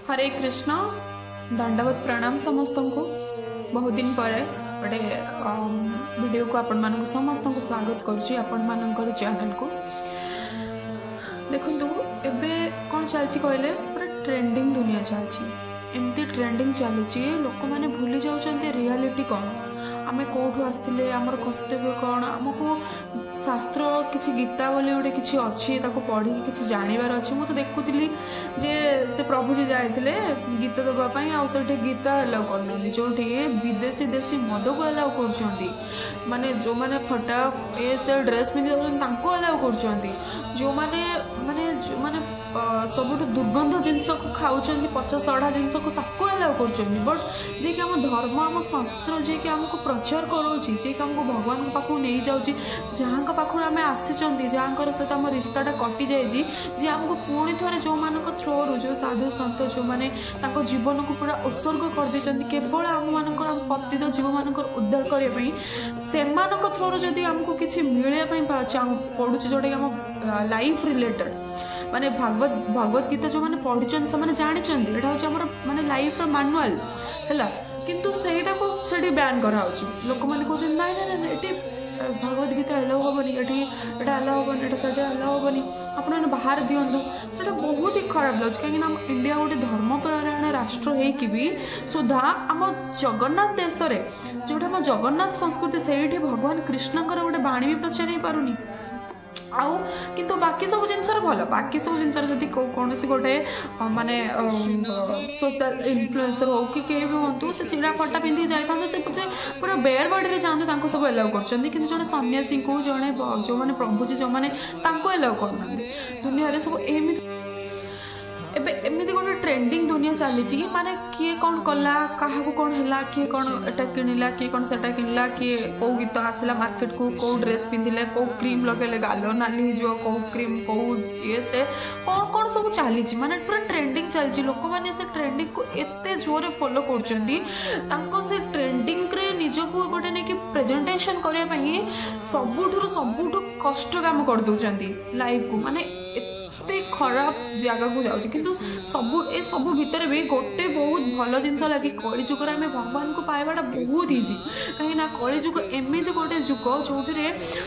हरे कृष्ण दंडवत प्रणाम समस्त को। बहुत दिन पर गोटे वीडियो को आपण मानक समस्त को स्वागत करुच्ची आपण मानकर चैनल को। देखो एबे कौन चलती कहले पूरा ट्रेंडिंग दुनिया चलती एमती ट्रेंडिंग चली लोक मैंने भूली जाऊँ रियलिटी कौन आम कौटू आसते आमर कर्तव्य कौन आमको शास्त्र किसी गीता बोली गोटे किसी अच्छी पढ़ी कि जानवर अच्छी मुझे देखुली जे से प्रभुजी जाते गीत देवाई आठ गीता अलाउ करना जो विदेशी देशी मद को अलाउ कर माने जो माने फटा ए से ड्रेस पिंधि अलाउ कर जो माने माने जो माने सब दुर्गंध जिनस को खाऊँ पचा सड़ा जिनस को अलाउ कर बट जे कि आम धर्म आम शास्त्र जे कि आमको प्रचार करोची जे कि आमको भगवान पाखक नहीं जाऊँगी जहाँ पाखु आम आसी जहाँ सहित आम रिश्ताटा कटि जाइए जे आमको पुणी थे जो मान थ्रोरु जो साधु सत जो मैंने जीवन को पूरा उत्सर्ग कर देते केवल आम मान पतित जीव मान उद्धार करने से थ्रोरु जदि आमको किसी मिलने पड़ू जोटा कि आम लाइफ रिलेटेड माने भगवत गीता जो मैंने पढ़ी से जानते यहाँ हूँ माने लाइफ मानुआल है किंतु सेटा को से बैन कराऊँ लोक मैंने कहते ना ना ना ये भगवत गीता अलाउ हेनी ये अलाउ हेनी ये अलाउ हेनी आपने बाहर दिंतु से बहुत ही खराब लगे कहीं इंडिया गोटे धर्मपरायण राष्ट्र होगी सुधा आम जगन्नाथ देश में जोटा आम जगन्नाथ संस्कृति से भगवान कृष्णकर गोटे बाणी भी प्रचार हो पारुनी आउ किंतु बाकी सब जिनस भल बाकी सब जिनस जदि कौन गोटे माने सोशल इन्फ्लुएंसर हो कि कहीं भी हूँ से चिड़ा फटा पिंधि जाता से पूरा बेयर बॉडी जाते सब अलाउ कर जो सन्यासी को जड़े जो मैंने प्रभुजी जो मैंने अलाउ करना दुनिया सब एम एमती गोटे ट्रेंडिंग दुनिया चली माने किए कौन कला क्या कौन है किए कौन एटा किणला किए कौन सेटा किणला किए कौ गीत आसला मार्केट को कौ ड्रेस पिंधिले कौ क्रीम लगेले गाल नाली हो कौ क्रीम कौ ये से कौन कौन सब चली माने पूरा ट्रेंडिंग चलती लोक मैंने से ट्रेंडिंग को एते जोरे फॉलो कर से ट्रेंडिंग रे निजको गोटे नहीं कि प्रेजेंटेशन करने सबुठ कष्ट काम कर दौरान लाइफ को माने खराब जगह को जाऊँ किंतु सब भितर भी गोटे बहुत भल जिन लगे कलिजुग आम भगवान को पाइबाटा बहुत इजी कहीं कलिजुग एमती गोटे जुग जो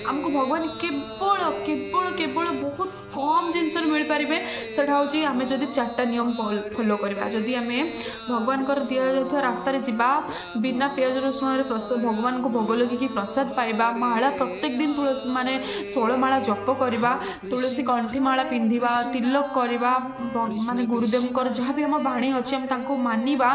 आमको भगवान केवल केवल केवल बहुत कम जिनस मिल पारे से आम जदि 4टा नियम फॉलो करवा जदि आम भगवान दि जाता रास्तार जा बिना पियाज रसुण भगवान को भोग लगे प्रसाद पाइबा माला प्रत्येक दिन तुलसी माने 16 माला जप करवा तुलसी कंठी माला पिंधिबा तिलक करवा माने गुरुदेव जहाँ भी आम बाणी अच्छी आम मानिबा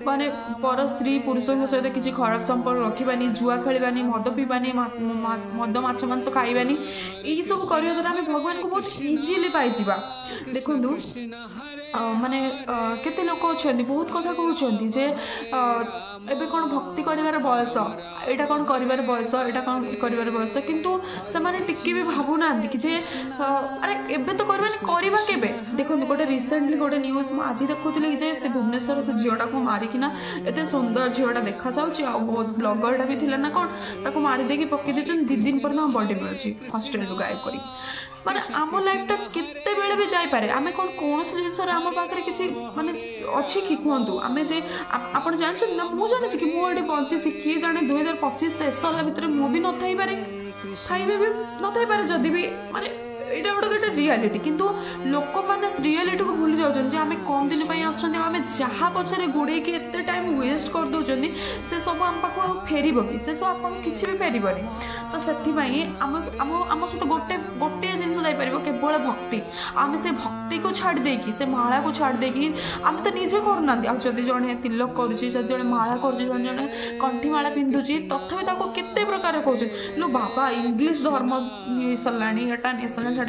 माने पर स्त्री पुरुष सहित किसी खराब संपर्क रखानी जुआ खेलानी मद पीबानी मद माछ मांस खाइबानी यही सब करने द्वारा आम भगवान को बहुत इजिली पाइबा देखु माने केते लोक अच्छा बहुत कथा कहते जे एबे कौन भक्ति करिवार बयस एटा कौन करिवार बयस एटा कौन करिवार बयस किंतु से माने टिके भी भाबुना कि जे अरे एबे तो करवा केबे देखो गोटे रिसेंटली गोटे न्यूज आज देखुली जे से भुवनेश्वर से झीटा को मारिकिना एते सुंदर झीटा देखा जाउची आ बहुत ब्लॉगरटा भी थिला ना कौन ताको मारी देकी पक्की देछन 2 दिन पर बॉडी मिलुची हॉस्टल रू गायब करी माने आम लाइफटा केते बेले भी जाई पारे आमे कौन जिनस आम पाखे किसी माने अच्छी कि कहतु आम जे आप जानते ना मुझे जानी कि मुझे बची किए जाने 2025 शेष होला भितर मु भी न थाई पारे खाइबे भी न थाई पारे जदि भी माने ये गोटे रियलिटी किंतु लोक मैंने रियलिटी को भूली जाऊँ आम कम दिन आम जहाँ पछरे गुड़े एत टाइम वेस्ट कर दौरान से सब आम पाक फेर कि से सब आप किसी भी फेरबनी तो से आम सहित गोटे गोटे जिन जापर केवल भक्ति आम से भक्ति को छाड़ देकी से माला को छाड़ देकी आम तो निजे करना जदि जड़े तिलक कर माला कर कंठी माला पिंधुची तथापि केते प्रकार कह लो बाबा इंग्लिश धर्म नहीं सरला एटा नहीं सरला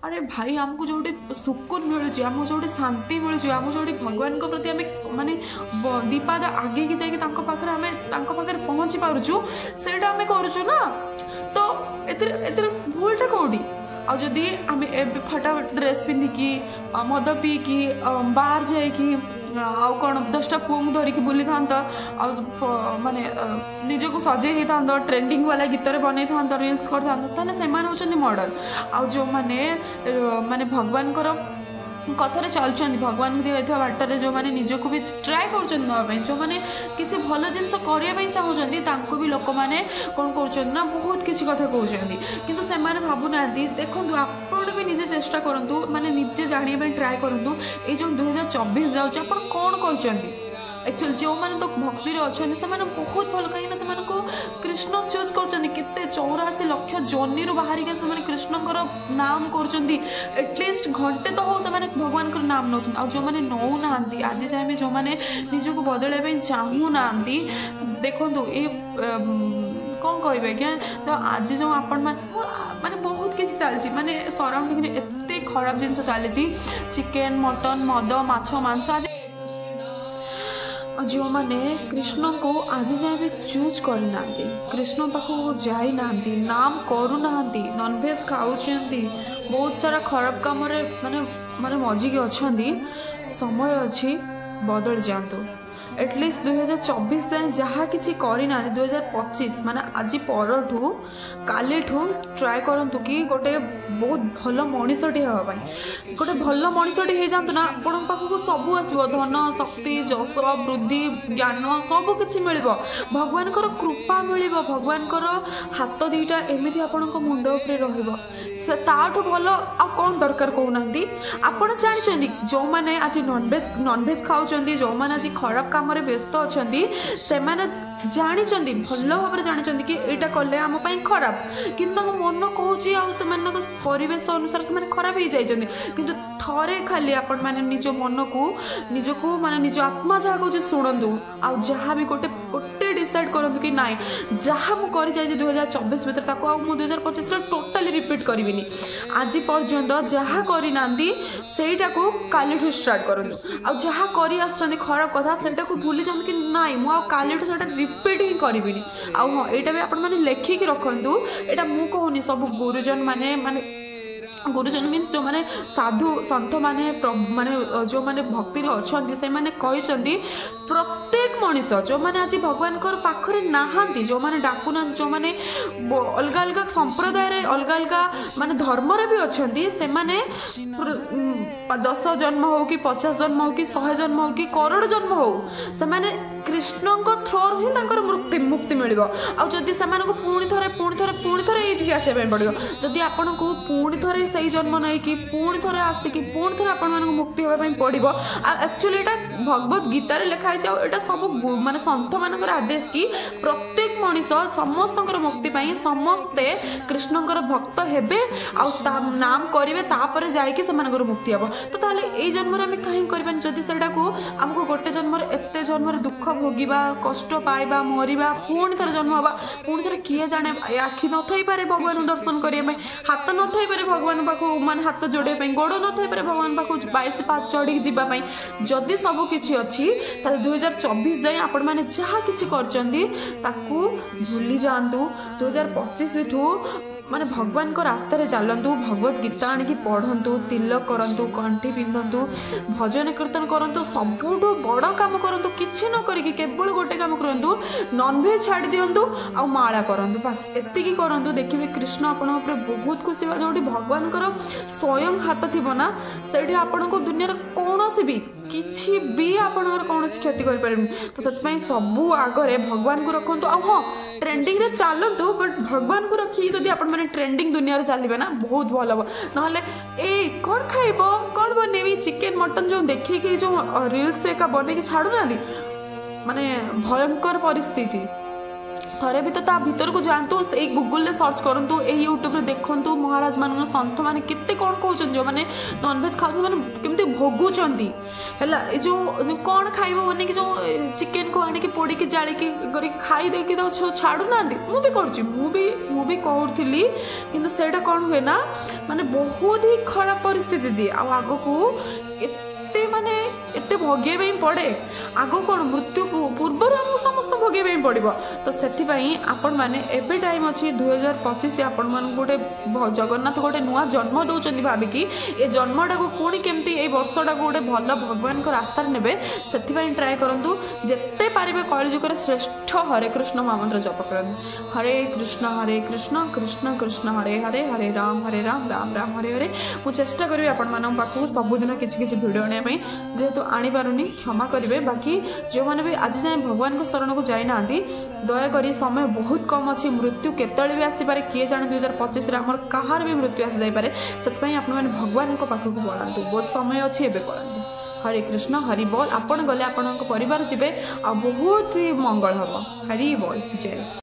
अरे भाई आमको जो सुकून मिलूँ आम जो शांति मिलूँ आम जो भगवान प्रति आम माने दीपाद आगे की जाकि पाखे पहुँची पार्चु से आम करुचु ना तो ए भूलटा कौटी आ जदि आम फटाफट ड्रेस पिंधिकी मद पीकी बाहर जाइकी आउ कौन 10टा पुओं धरिकी बुली था माने निजको सजे होता ट्रेंडिंग वाला गीत बन था रिल्स कर से मॉडल आ जो माने माने भगवान कथार चलुँच भगवान दिखाई बाटर जो मैंने निजक भी ट्राए कर जो मैंने किसी भल जिनस करने चाहूँगी भी लोक मैंने कौन कर बहुत किसी कथा कहते कि से भावुना देखो आपण भी निजे चेष्टा करूँ माने निजे जानापी ट्राए करूँ ये जो 2024 जाऊँच आप कौन कर एक्चुअली जो मैंने तो भक्ति अच्छे से बहुत भल कहीं से कृष्ण चूज कर 84 लाख जनी बाहर से कृष्णकर नाम कर एटलिस्ट घंटे तो हो से भगवान का नाम नौ जो मैंने नौ ना आज जाए भी जो मैंने निजक बदल चाहूना देखो ये कौन कहे क्या तो आज जो आपण माने बहुत किसी चलती माने सराउंडिंग एत खराब जिन चली चिकेन मटन मद माछ मांस आज जो मैंने कृष्ण को आज जाए भी चूज करना कृष्ण पाखक जाई ना नाम करूना नॉनवेज खाऊँ बहुत सारा खराब कम माने माने मजिकी अच्छा समय अच्छी बदल जातु एटलिस्ट 2024 जाए जहाँ किसी करना 2025 माने आज परठू काली ट्राए करूँ कि गोटे बहुत भल मनीषटी हाँपाई गोटे भल मनीषटी हो जातु ना आपण पाखक सब आसो धन शक्ति जश वृद्धि ज्ञान सब किसी मिल भगवान कृपा मिल भगवान हाथ दीटा एमती आपण मुंड ताठू भल आ कौन दरकार कहना आपड़ जानते जो मैंने आज नॉनवेज खाऊँ जो मैंने आज खराब काम व्यस्त अच्छा से जानी भल भाव जानी कि यहाँ कले आम खराब कि मन कहूँ परिवेश अनुसार से खराब हो जाती किंतु थरे खाली आपण मैंने निज मन को निजक माने निज आत्मा जहाँ कहे शुणु आ जहाँ भी गोटे गोटे डिसाइड करूँ कि नाई जहाँ मुझे कर 2024 भर तक मु 2025 टोटाली रिपीट करी आज पर्यंत जहाँ करना सेटा को काली स्टार्ट करूँ आ जहाँ कर खराब कथा से भूली जाऊँ कि नाई मुझे रिपीट ही करी आ हाँ यहाँ भी आपण मैंने लेखिकी रखु यहाँ मुझे कहूनी सब गुरुजन माने माने गुरुजन मीन जो मैंने साधु सन्थ माने माने जो मैंने भक्ति अच्छा से मैंने कहते प्रत्येक मनीष जो मैंने आज भगवान पाखरे नहांती जो मैंने डाकुना जो मैंने अलग अलग संप्रदाय अलग अलग माने धर्म भी अच्छा से मैंने 10 जन्म हो कि 50 जन्म हो कि 100 जन्म हो कि करोड़ जन्म हो से मैंने कृष्ण थ्रोर ही मुक्ति मिल आदि से पुणी थे ये आसपा पड़ो जदि आपण को पुणी थे से जन्म नहीं कि पुणी थे आसिक पुणी थे आपण मुक्ति होगापी पड़ो एक्चुअली यहाँ भगवत गीतार लिखाई यहाँ सब माने सन्थ मान आदेश कि प्रत्येक मनीष समस्त मुक्ति समस्ते कृष्णकर भक्त हेबे नाम करेंगे तापर जाकि से मुक्ति हम तो ताले ये जन्म कहीं करें जदि से आमको गोटे जन्म एत जन्म दुख भोगवा कष्ट पाइबा मरवा पुणी थे जन्म हवा पुणी थे किए जाने आखि न थी पारे भगवान दर्शन करने हाथ न थी पारे भगवान पाखु मान हाथ जोड़े गोड़ न थी पारे भगवान पाखु 22 पाँच चढ़ी जावाई जदि सब किसी अच्छी 2024 जाए आपण मैंने जहाँ किसी कर भूली जातु 2025 ठू माने भगवान को रास्ता चलतु भगवत गीता आणिकी पढ़ु तिलक करूँ कंठी पिंधतु भजन कीर्तन करूँ सबुठ बड़ काम करूँ किसी न करी केवल गोटे काम करूँ नॉनवेज छाड़ दिंतु आ माला करूँ बस एतिकी करूँ देखिए कृष्ण आपण बहुत खुशी हुआ जो भगवान स्वयं हाथ थी ना से आपण को दुनिया कौन भी किसी भी आपणकर कौन क्षति करें तो से सबू आगे भगवान को रखु आ हाँ ट्रेंडिंग रे चलतु बट भगवान को रखी जदि आपण मैंने ट्रेंडिंग दुनिया चलिए ना बहुत भल हम ना ए कौन खाइब कौन बनैबी चिकेन मटन जो देखिए जो रिल्स एका बनई छाड़ूना माने भयंकर परिस्थिति थरे भी तो भीतर को जातु से गूगल रे सर्च करूँ ये यूट्यूब रे देखु महाराज मान सन्थ मैंने केते कौन कहते जो मैंने नॉनवेज खाऊ मैंने केमती भोगुंट है जो कौन खाइब बन जो चिकेन को आनिक पोड़ी जाड़ी खाई देकी तो छाड़ूना मुझे कहूली कि सेटा कौन हुए ना माने बहुत ही खराब परिस्थिति दिए आग को एते माने एत भोगे पड़े आग कौन मृत्यु पूर्वर आमको समस्त भोगे पड़ो। तो से आपण मैंने एवं टाइम अच्छी 2025 आपण मान गोटे जगन्नाथ गोटे नुआ जन्म दौरान भाविकी ए जन्मटा को पुणी केमती ए वर्षटा को गोटे भल भगवान को रास्तार ने से ट्राए करूँ जिते पारे कलिजुगर श्रेष्ठ हरे कृष्ण महामंत्र जप कर हरे कृष्ण कृष्ण कृष्ण हरे हरे हरे राम राम राम हरे हरे। मुझे चेष्टा करी आपण पाखु सबुदिन किसी भिडियो आने जेहेतु आनी पारुनी क्षमा करेंगे। बाकी जो मैंने भी आज जाए भगवान को शरण को जाइना दयाकोरी समय बहुत कम अच्छी मृत्यु केतले भी आसपे किए जाने 2025 आम कहार भी मृत्यु आसी जापे से आपने भगवान पाखक पढ़ातु बहुत समय अच्छी एवं पढ़ातु। हरे कृष्ण हरि बोल। आपण गले आपण परिवार जीवे आ बहुत ही मंगल हम। हरि बोल जय।